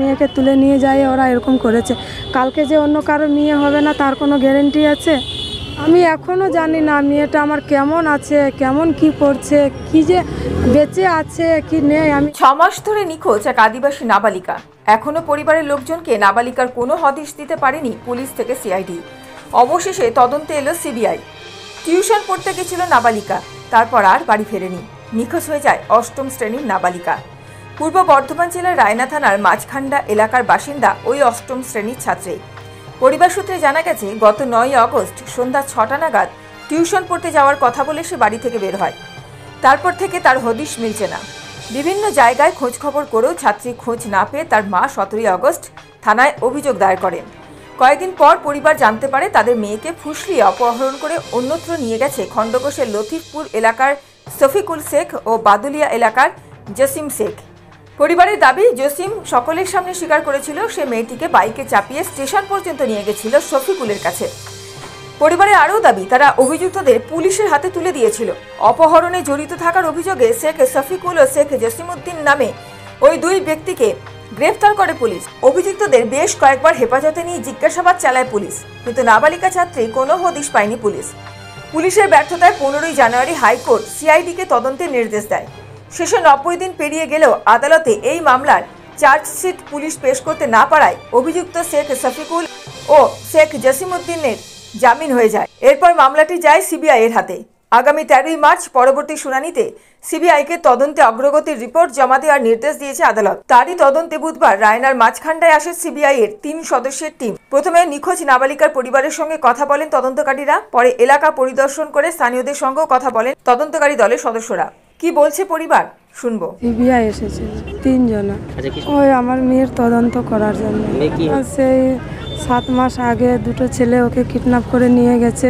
মেয়েকে তুলে নিয়ে যায় ওরা এরকম করেছে। কালকে যে অন্য কারো মেয়ে হবে না তার কোনো গ্যারেন্টি আছে? আমি এখনও জানি না মেয়েটা আমার কেমন আছে, কেমন কি করছে, কি যে বেঁচে আছে কি নেই। আমি 6 মাস ধরে নিখোঁজ এক আদিবাসী নাবালিকা। এখনো পরিবারের লোকজনকে নাবালিকার কোনো হদিশ দিতে পারেনি পুলিশ থেকে সিআইডি। অবশেষে তদন্তে এলো সিবিআই। টিউশন পড়তে গেছিল নাবালিকা, তারপর আর বাড়ি ফেরেনি। নিখোঁজ হয়ে যায় 8ম শ্রেণীর নাবালিকা। পূর্ব বর্ধমান জেলার রায়না থানার মাঝখান্ডা এলাকার বাসিন্দা ওই 8ম শ্রেণীর ছাত্রী। পরিবার সূত্রে জানা গেছে, গত 9 আগস্ট সন্ধ্যা 6টা নাগাদ টিউশন পড়তে যাওয়ার কথা বলে সে বাড়ি থেকে বের হয়। তারপর থেকে তার হদিশ মিলছে না। বিভিন্ন জায়গায় খোঁজ খবর করেও ছাত্রী খোঁজ না পেয়ে তার মা 17 আগস্ট থানায় অভিযোগ দায়ের করেন। কয়েকদিন পর পরিবার জানতে পারে তাদের মেয়েকে ফুসলিয়ে অপহরণ করে অন্যত্র নিয়ে গেছে খণ্ডঘোষের লতিফপুর এলাকার শফিকুল শেখ ও বাদুলিয়া এলাকার জসিম শেখ। পরিবারের দাবি, জসিম সকলের সামনে স্বীকার করেছিল সে মেয়েটিকে বাইকে চাপিয়ে স্টেশন পর্যন্ত নিয়ে গেছিল শফিকুলের কাছে। পরিবারের আরও দাবি, তারা অভিযুক্তদের পুলিশের হাতে তুলে দিয়েছিল। অপহরণে জড়িত থাকার অভিযোগে শেখ শফিকুল ও শেখ জসিমউদ্দিন নামে ওই দুই ব্যক্তিকে গ্রেফতার করে পুলিশ। অভিযুক্তদের বেশ কয়েকবার হেফাজতে নিয়ে জিজ্ঞাসাবাদ চালায় পুলিশ, কিন্তু নাবালিকা ছাত্রী কোনো হদিশ পায়নি পুলিশ। পুলিশের ব্যর্থতায় 15ই জানুয়ারি হাইকোর্ট সিআইডিকে তদন্তের নির্দেশ দেয়। শেষে 90 দিন পেরিয়ে গেলেও আদালতে এই মামলার চার্জশিট পুলিশ পেশ করতে না পারায় অভিযুক্ত শেখ শফিকুল ও শেখ জসিমউদ্দিনের জামিন হয়ে যায়। এরপর মামলাটি যায় সিবিআই এর হাতে। আগামী 13ই মার্চ পরবর্তী শুনানিতে সিবিআইকে তদন্তে অগ্রগতির রিপোর্ট জমা দেওয়ার নির্দেশ দিয়েছে আদালত। তারই তদন্তে বুধবার রায়নার মাঝখান্ডায় আসে সিবিআই এর 3 সদস্যের টিম। প্রথমে নিখোঁজ নাবালিকার পরিবারের সঙ্গে কথা বলেন তদন্তকারীরা, পরে এলাকা পরিদর্শন করে স্থানীয়দের সঙ্গেও কথা বলেন তদন্তকারী দলের সদস্যরা। কি বলছে পরিবার শুনবো। সিবিআই এসেছে 3 জনা, ওই আমার মেয়ের তদন্ত করার জন্য। সেই 7 মাস আগে দুটো ছেলে ওকে কিডন্যাপ করে নিয়ে গেছে।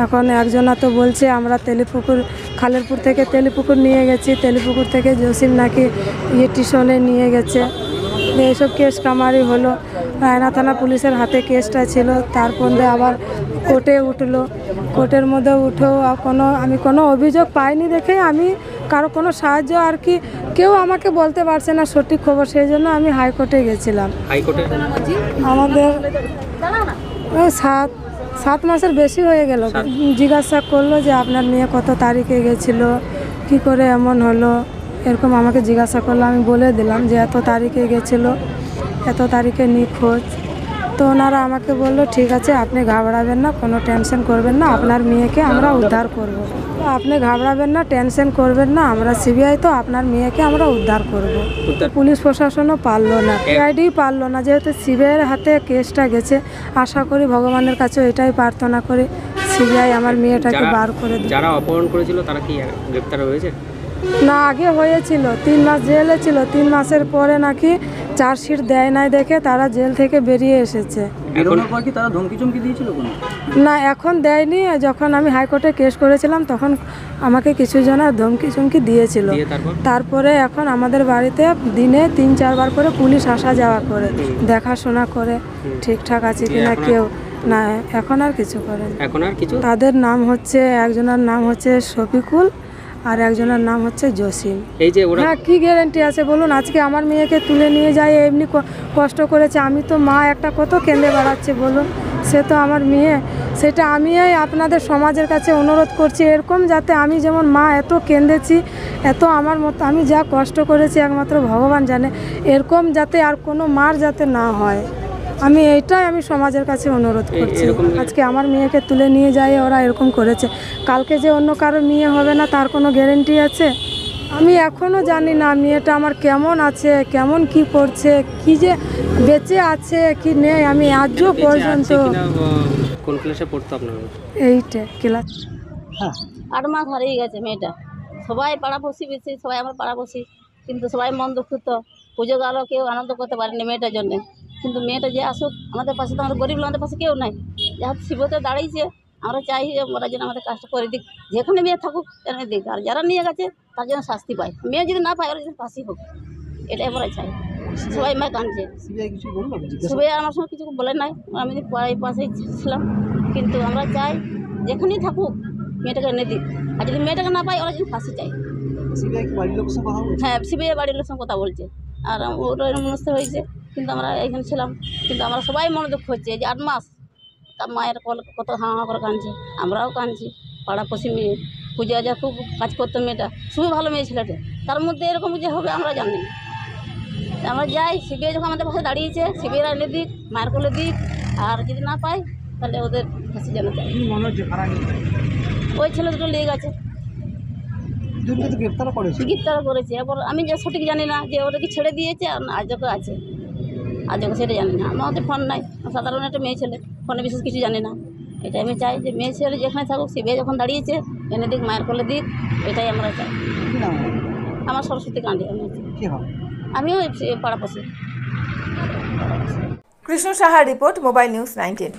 এখন একজনা তো বলছে আমরা তেলিপুকুর, খালেরপুর থেকে তেলিপুকুর নিয়ে গেছি, তেলিপুকুর থেকে জসিম নাকি টিউশনে নিয়ে গেছে। এইসব কেস কামারি হলো। রায়না থানা পুলিশের হাতে কেসটা ছিল, তারপর আবার কোর্টে উঠলো। কোর্টের মধ্যে উঠেও আমি কোনো অভিযোগ পাইনি দেখে আমি কারো কোনো সাহায্য আর কি কেউ আমাকে বলতে পারছে না সঠিক খবর, সেই জন্য আমি হাইকোর্টে গেছিলাম। আমাদের 7 মাসের বেশি হয়ে গেল। জিজ্ঞাসা করলো যে আপনার মেয়ে কত তারিখে গেছিল, কি করে এমন হলো, এরকম আমাকে জিজ্ঞাসা করলো। আমি বলে দিলাম যে এত তারিখে গেছিলো, এত তারিখে নিখোঁজ। তো ওনারা আমাকে বললো ঠিক আছে, আপনি ঘাবড়াবেন না, কোনো টেনশন করবেন না, আপনার মেয়েকে আমরা উদ্ধার করব। আপনি ঘাবড়াবেন না, টেনশন করবেন না, আমরা সিবিআই তো আপনার মেয়েকে আমরা উদ্ধার করব। পুলিশ প্রশাসনও পারলো না, সিআইডি পারলো না, যেহেতু সিবিআইয়ের হাতে কেসটা গেছে। আশা করি ভগবানের কাছে এটাই প্রার্থনা করি সিবিআই আমার মেয়েটাকে বার করে দেয়। যারা অপহরণ করেছিল তারা কি গ্রেফতার হয়েছে? না, আগে হয়েছিল, 3 মাস জেলে ছিল। 3 মাসের পরে নাকি চার্জশিট দেয় নাই দেখে তারা জেল থেকে বেরিয়ে এসেছে। বেরোনোর পর কি তারা ধমকি চমকি দিয়েছিল কোনো? না, এখন দেয়নি। যখন আমি হাইকোর্টে কেস করেছিলাম তখন আমাকে কিছু জনা ধমকি চমকি দিয়েছিল। তারপরে এখন আমাদের বাড়িতে দিনে 3-4 বার করে পুলিশ আসা যাওয়া করে, দেখাশোনা করে ঠিকঠাক আছে কিনা কেউ না। এখন আর কিছু করেন। এখন আর কিছু? তাদের নাম হচ্ছে, একজনের নাম হচ্ছে শফিকুল আর একজনের নাম হচ্ছে জসিম। এই যে ওরা, হ্যাঁ, কি গ্যারেন্টি আছে বলুন? আজকে আমার মেয়েকে তুলে নিয়ে যায়, এমনি কষ্ট করেছে। আমি তো মা একটা, কত কেঁদে বেড়াচ্ছে বলুন। সে তো আমার মেয়ে, সেটা আমি আপনাদের সমাজের কাছে অনুরোধ করছি এরকম যাতে আমি যেমন মা এত কেঁদেছি, এত আমার মতো আমি যা কষ্ট করেছি একমাত্র ভগবান জানে, এরকম যাতে আর কোনো মার যাতে না হয়। আমি এইটাই আমি সমাজের কাছে অনুরোধ করছি। আজকে আমার মেয়েকে তুলে নিয়ে যায় ওরা এরকম করেছে। কালকে যে অন্য কারো মেয়ে হবে না তার কোনো গ্যারেন্টি আছে? আমি এখনও জানি না মেয়েটা আমার কেমন আছে, কেমন কি করছে, কি যে বেঁচে আছে কি নেই। আমি আজও পর্যন্ত। কোন ক্লাসে পড়তো আপনার? 8 ক্লাস। 8 মাস হারিয়ে গেছে মেয়েটা। সবাই পাড়াপড়শি বেশি, সবাই আমার পাড়াপড়শি, কিন্তু সবাই মন দুঃখিত। পুজো গেল, কেউ আনন্দ করতে পারেনি মেয়েটার জন্য। কিন্তু মেয়েটা যে আসুক আমাদের পাশে, তো আমাদের গরিব লোকদের পাশে কেউ নাই। যারা শিবতে দাঁড়িয়েছে, আমরা চাই যে ওরা যেন আমাদের কাজটা করে দিক, যেখানে মেয়ে থাকুক যেন দিক, আর যারা নিয়ে গেছে তার জন্য শাস্তি পায়। মেয়ে যদি না পায় ওরা যেন ফাঁসি হোক, এটাই আমরা চাই। সবাই মেয়ে কাঁদছে। সিবিআই আমার সঙ্গে কিছু বলে নাই, আমি পাশেই ছিলাম। কিন্তু আমরা চাই যেখানেই থাকুক মেয়েটাকে এনে দিক, আর যদি মেয়েটাকে না পাই ওরা যদি ফাঁসি চাই। হ্যাঁ, সিবিআই বাড়ির লোকের সঙ্গে কথা বলছে, আর ওরা মনস্থ হয়েছে কিন্তু আমরা এখানে ছিলাম, কিন্তু আমরা সবাই মনে দুঃখ হচ্ছে যে 8 মাস তার মায়ের কত হাঁ করে কাঁদছে, আমরাও কাঁদছি। পাড়াপড়শি মেয়ে পূজা যা খুব কাজ করতো মেয়েটা, খুবই ভালো মেয়ে ছেলেটা, তার মধ্যে এরকম যে হবে আমরা জানি না। আমরা যাই, সিবিআই যখন আমাদের পাশে দাঁড়িয়েছে, সিবিআইরা এনে দিক, মায়ের কোলে দিক, আর যদি না পাই তাহলে ওদের ফাঁসি যেন চাই। ওই ছেলে দুটো লেগে গেছে, গ্রেপ্তার করেছে। এবার আমি যে সঠিক জানি না যে ওটা কি ছেড়ে দিয়েছে আর আজকে আছে, আজকে সেটা জানি না। আমাদের ফোন নাই, সাধারণ একটা মেয়ে ছেলে, ফোনে বিশেষ কিছু জানি না। এটাই আমি চাই যে মেয়ে ছেলে যেখানে থাকুক, সিবিআই যখন দাঁড়িয়েছে এনে দিক, মায়ের কোলে দিক, এটাই আমরা চাই। আমার সরস্বতী কাণ্ডে আমিও পাড়াপড়শি। কৃষ্ণ সাহার রিপোর্ট, মোবাইল নিউজ 19।